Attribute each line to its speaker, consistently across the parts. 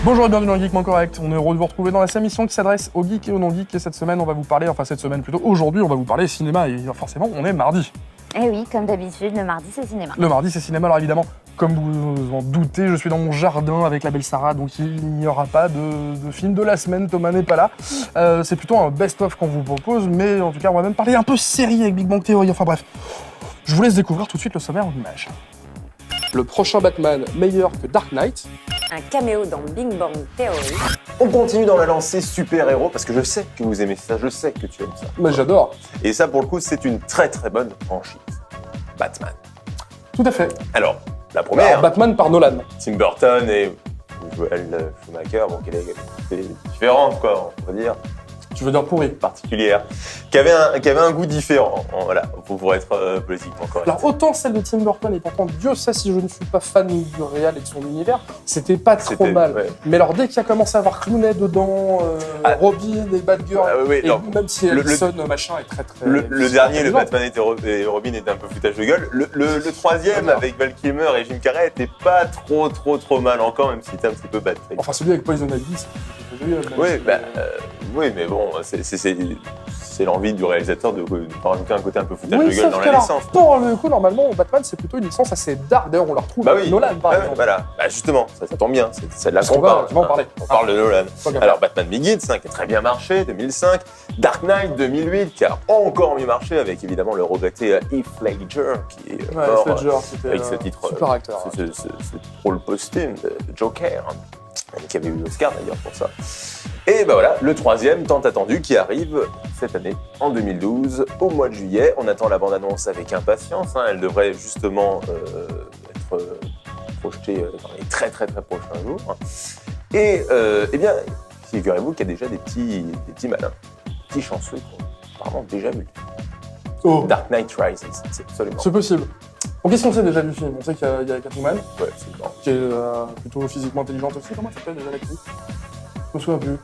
Speaker 1: Bonjour et bienvenue dans Geekment Correct. On est heureux de vous retrouver dans la seule émission qui s'adresse aux geeks et aux non-geeks. Et cette semaine, on va vous parler, aujourd'hui, on va vous parler cinéma. Et forcément, on est mardi.
Speaker 2: Eh oui, comme d'habitude, le mardi, c'est cinéma.
Speaker 1: Le mardi, c'est cinéma. Alors évidemment, comme vous en doutez, je suis dans mon jardin avec la belle Sarah, donc il n'y aura pas de film de la semaine. Thomas n'est pas là. C'est plutôt un best-of qu'on vous propose, mais en tout cas, on va même parler un peu série avec Big Bang Theory. Enfin bref, je vous laisse découvrir tout de suite le sommaire en images. Le prochain Batman, meilleur que Dark Knight.
Speaker 2: Un caméo dans Big Bang Theory.
Speaker 3: On continue dans la lancée super-héros parce que je sais que vous aimez ça, je sais que tu aimes ça.
Speaker 1: Moi, j'adore.
Speaker 3: Et ça, pour le coup, c'est une très très bonne franchise. Batman.
Speaker 1: Tout à fait.
Speaker 3: Alors, la première,
Speaker 1: Alors, Batman par Nolan.
Speaker 3: Tim Burton et Joel Schumacher, bon, qu'elle est différente, quoi, on va dire,
Speaker 1: Tu veux dire pourri.
Speaker 3: particulière, qui avait un goût différent, voilà, pour être politiquement correct.
Speaker 1: Alors autant celle de Tim Burton, et pourtant Dieu sait si je ne suis pas fan du réal et de son univers, c'était pas trop
Speaker 3: C'était-
Speaker 1: mal.
Speaker 3: ouais.
Speaker 1: Mais alors dès qu'il y a commencé à avoir Clooney dedans, Robin et Batgirl,
Speaker 3: oui,
Speaker 1: et
Speaker 3: non.
Speaker 1: même si Ellison machin est très très...
Speaker 3: Le dernier, le
Speaker 1: amusant.
Speaker 3: Batman et Robin était un peu foutage de gueule. Le troisième,
Speaker 1: D'accord.
Speaker 3: avec Val Kilmer et Jim Carrey, était pas trop mal encore, même si c'était un petit peu bad trip.
Speaker 1: Enfin celui avec Poison Ivy, c'est joli.
Speaker 3: Oui, mais bon, c'est l'envie du réalisateur de rajouter un côté un peu foutage de
Speaker 1: Oui,
Speaker 3: gueule
Speaker 1: sauf
Speaker 3: dans la
Speaker 1: qu'alors,
Speaker 3: licence.
Speaker 1: pour le coup, normalement, Batman, c'est plutôt une licence assez dark. D'ailleurs, on la retrouve
Speaker 3: Bah
Speaker 1: avec
Speaker 3: oui,
Speaker 1: Nolan, par
Speaker 3: ouais,
Speaker 1: exemple.
Speaker 3: voilà. Bah justement, ça tombe bien, c'est de là
Speaker 1: Parce
Speaker 3: qu'on
Speaker 1: qu'on va-
Speaker 3: parle.
Speaker 1: on va en parler.
Speaker 3: On parle de Nolan.
Speaker 1: Tant qu'à
Speaker 3: Alors Batman Begins, qui a très bien marché, 2005. Dark Knight 2008, qui a encore mieux marché, avec évidemment le regretté Heath Ledger, qui est
Speaker 1: Ouais,
Speaker 3: mort
Speaker 1: Ledger, c'était
Speaker 3: avec ce titre,
Speaker 1: super acteur.
Speaker 3: ce rôle posthume de Joker, qui avait eu l'Oscar d'ailleurs pour ça. Et ben voilà, le troisième tant attendu qui arrive cette année, en 2012, au mois de juillet. On attend la bande-annonce avec impatience, hein. Elle devrait justement être projetée dans les très prochains jours. Et eh bien, figurez-vous qu'il y a déjà des petits malins, des petits chanceux qui ont apparemment déjà vu
Speaker 1: Oh,
Speaker 3: Dark Knight Rises, c'est absolument.
Speaker 1: c'est possible. Donc qu'est-ce qu'on sait déjà du film? On sait qu'il y a Catwoman,
Speaker 3: Ouais, c'est bon.
Speaker 1: qui est plutôt physiquement intelligente aussi. Comment ça s'appelle déjà l'actrice? Je me souviens plus.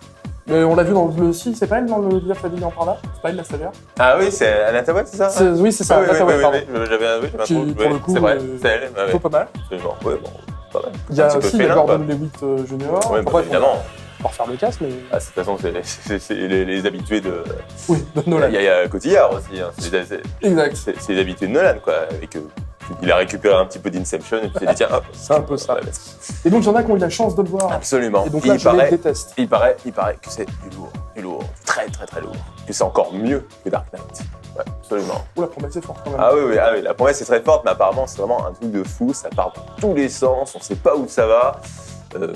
Speaker 1: Mais on l'a vu dans le... Si, c'est pas elle dans le Via Family en parla? C'est pas elle la stagiaire?
Speaker 3: Ah oui, c'est Anna Tawai, c'est ça?
Speaker 1: Oui, c'est ça,
Speaker 3: Oui,
Speaker 1: Anna Tawai, pardon.
Speaker 3: j'avais un
Speaker 1: Qui,
Speaker 3: trou.
Speaker 1: pour le coup,
Speaker 3: c'est vrai, c'est elle. Ouais,
Speaker 1: plutôt pas mal.
Speaker 3: absolument. Ouais, bon, pas mal.
Speaker 1: Il y a
Speaker 3: Un petit peu
Speaker 1: aussi
Speaker 3: félin,
Speaker 1: Gordon
Speaker 3: quoi.
Speaker 1: Levitt Jr.
Speaker 3: Ouais,
Speaker 1: Enfin,
Speaker 3: bah,
Speaker 1: bref,
Speaker 3: évidemment.
Speaker 1: on va refaire le casse, mais...
Speaker 3: Ah, de toute façon, c'est les habitués de.
Speaker 1: Oui, de Nolan.
Speaker 3: Il y a Cotillard aussi. Hein.
Speaker 1: Exact.
Speaker 3: C'est les habitués de Nolan, quoi. Avec, il a récupéré un petit peu d'Inception et puis il s'est dit tiens, hop.
Speaker 1: C'est un peu ça.
Speaker 3: Ouais,
Speaker 1: Et donc, il y en a qui ont eu la chance de le voir.
Speaker 3: absolument.
Speaker 1: Et donc là, je les déteste.
Speaker 3: Il paraît que c'est du lourd, très lourd. Que c'est encore mieux que Dark Knight. Ouais, absolument.
Speaker 1: Oh, la promesse est forte quand même.
Speaker 3: Ah oui, la promesse est très forte, mais apparemment c'est vraiment un truc de fou, ça part dans tous les sens, on sait pas où ça va. Voilà,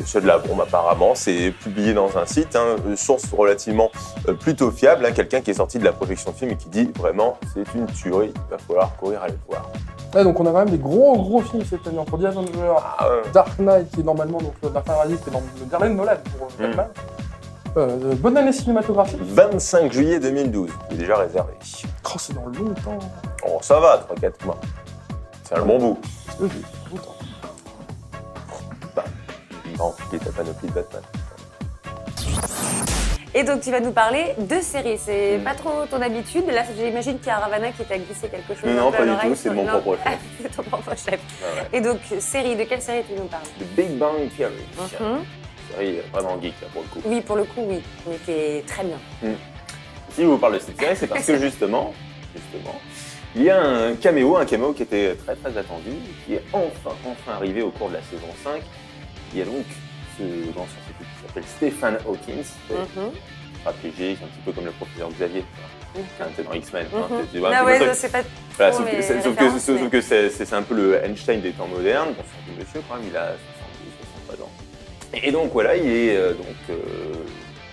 Speaker 3: c'est de la bombe apparemment, c'est publié dans un site, hein, source relativement plutôt fiable, hein, quelqu'un qui est sorti de la projection de film et qui dit vraiment c'est une tuerie, il va falloir courir aller le voir.
Speaker 1: Ouais, donc on a quand même des gros films cette année, entre The Avengers,
Speaker 3: Ah,
Speaker 1: Dark Knight, qui est normalement, donc Dark Knight Rises, qui est dans le dernier de Nolan pour Batman. Bonne année cinématographique.
Speaker 3: 25 juillet 2012, il est déjà réservé.
Speaker 1: Oh, c'est dans longtemps.
Speaker 3: Oh ça va, 3-4 mois. C'est un bon bout.
Speaker 1: Parce que j'ai longtemps.
Speaker 3: Bah, il va enfiler ta panoplie de Batman.
Speaker 2: Et donc, tu vas nous parler de séries. C'est pas trop ton habitude. Là, j'imagine qu'il y a Ravana qui t'a glissé quelque chose.
Speaker 3: Non,
Speaker 2: un peu
Speaker 3: pas
Speaker 2: à
Speaker 3: du
Speaker 2: l'oreille
Speaker 3: tout, c'est
Speaker 2: sur-
Speaker 3: mon
Speaker 2: non.
Speaker 3: propre chef.
Speaker 2: C'est ton propre chef.
Speaker 3: Ah ouais.
Speaker 2: Et donc, série, de quelle série tu nous parles?
Speaker 3: The Big Bang Theory.
Speaker 2: Mhm.
Speaker 3: Série vraiment geek là pour le coup.
Speaker 2: Oui, pour le coup, oui. Mais qui est très bien.
Speaker 3: Si je vous parle de cette série, c'est parce que justement, il y a un caméo qui était très attendu, qui est enfin arrivé au cours de la saison 5. Il y a donc ce grand scientifique qui s'appelle Stephen Hawking, stratégique, un petit peu comme le professeur Xavier, c'est dans X-Men. hein, tu vois, un
Speaker 2: Ah
Speaker 3: petit peu
Speaker 2: ouais,
Speaker 3: le
Speaker 2: je
Speaker 3: truc.
Speaker 2: sais pas
Speaker 3: Voilà,
Speaker 2: trop
Speaker 3: sauf que
Speaker 2: les
Speaker 3: c'est-
Speaker 2: références,
Speaker 3: sauf
Speaker 2: mais-
Speaker 3: que c'est un peu le Einstein des temps modernes. Bon, c'est un vieux monsieur quand même, il a 70, 60 ans. Et donc voilà, il est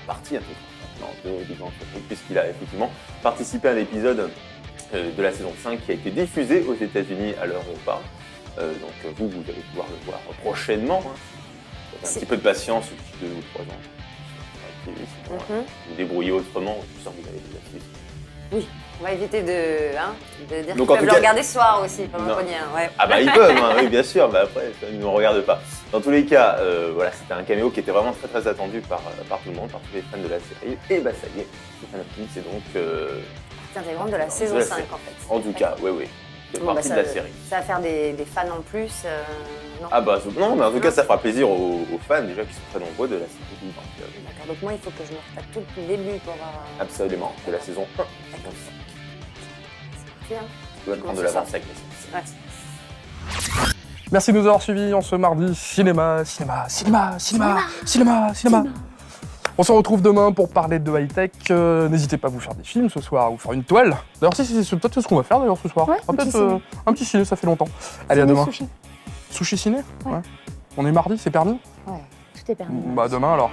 Speaker 3: parti un peu maintenant de Big Bang Theory, puisqu'il a effectivement participé à l'épisode de la saison 5 qui a été diffusé aux États-Unis à l'heure où on parle. Donc vous allez pouvoir le voir prochainement. Hein. Avec un
Speaker 2: C'est-
Speaker 3: petit peu de patience, depuis 2 ou 3 ans. Sinon, vous débrouillez autrement, je suis sûr que vous allez déjà suivre.
Speaker 2: Oui, on va éviter de dire qu'ils
Speaker 3: Donc, en
Speaker 2: peuvent
Speaker 3: tout
Speaker 2: le
Speaker 3: cas-
Speaker 2: regarder ce soir aussi, pendant
Speaker 3: Non.
Speaker 2: qu'on y est. Ouais.
Speaker 3: Ah bah ils peuvent, hein, oui bien sûr, mais après ça ne nous regarde pas. Dans tous les cas, voilà, c'était un caméo qui était vraiment très attendu par tout le monde, par tous les fans de la série. Et bah ça y est, Stephen Hawking, c'est donc
Speaker 2: C'est intégrante de la saison 5 en fait.
Speaker 3: En tout cas, oui. fait
Speaker 2: Bon,
Speaker 3: partie
Speaker 2: bah,
Speaker 3: de la série.
Speaker 2: Ça va faire des fans en plus. Non.
Speaker 3: Ah bah non, mais en tout cas, ça fera plaisir aux fans déjà qui sont très nombreux de la série. Donc,
Speaker 2: D'accord, donc moi il faut que je me retape tout depuis le début pour voir.
Speaker 3: absolument, de la saison 1.
Speaker 2: D'accord. C'est parti, hein.
Speaker 3: Tu dois prendre de
Speaker 2: c'est ça.
Speaker 3: l'avance avec les séries.
Speaker 2: Ouais.
Speaker 1: Merci de nous avoir suivis en ce mardi. Cinéma. On se retrouve demain pour parler de high-tech. N'hésitez pas à vous faire des films ce soir, ou faire une toile. D'ailleurs, c'est peut-être ce qu'on va faire d'ailleurs ce soir.
Speaker 4: Ouais,
Speaker 1: On va
Speaker 4: un petit
Speaker 1: peut-être,
Speaker 4: ciné.
Speaker 1: un petit ciné, ça fait longtemps. Allez, à
Speaker 4: Ciné
Speaker 1: demain.
Speaker 4: sushi.
Speaker 1: Sushi ciné
Speaker 4: Ouais.
Speaker 1: On est mardi, c'est permis
Speaker 4: Ouais, tout est permis.
Speaker 1: Bah demain alors.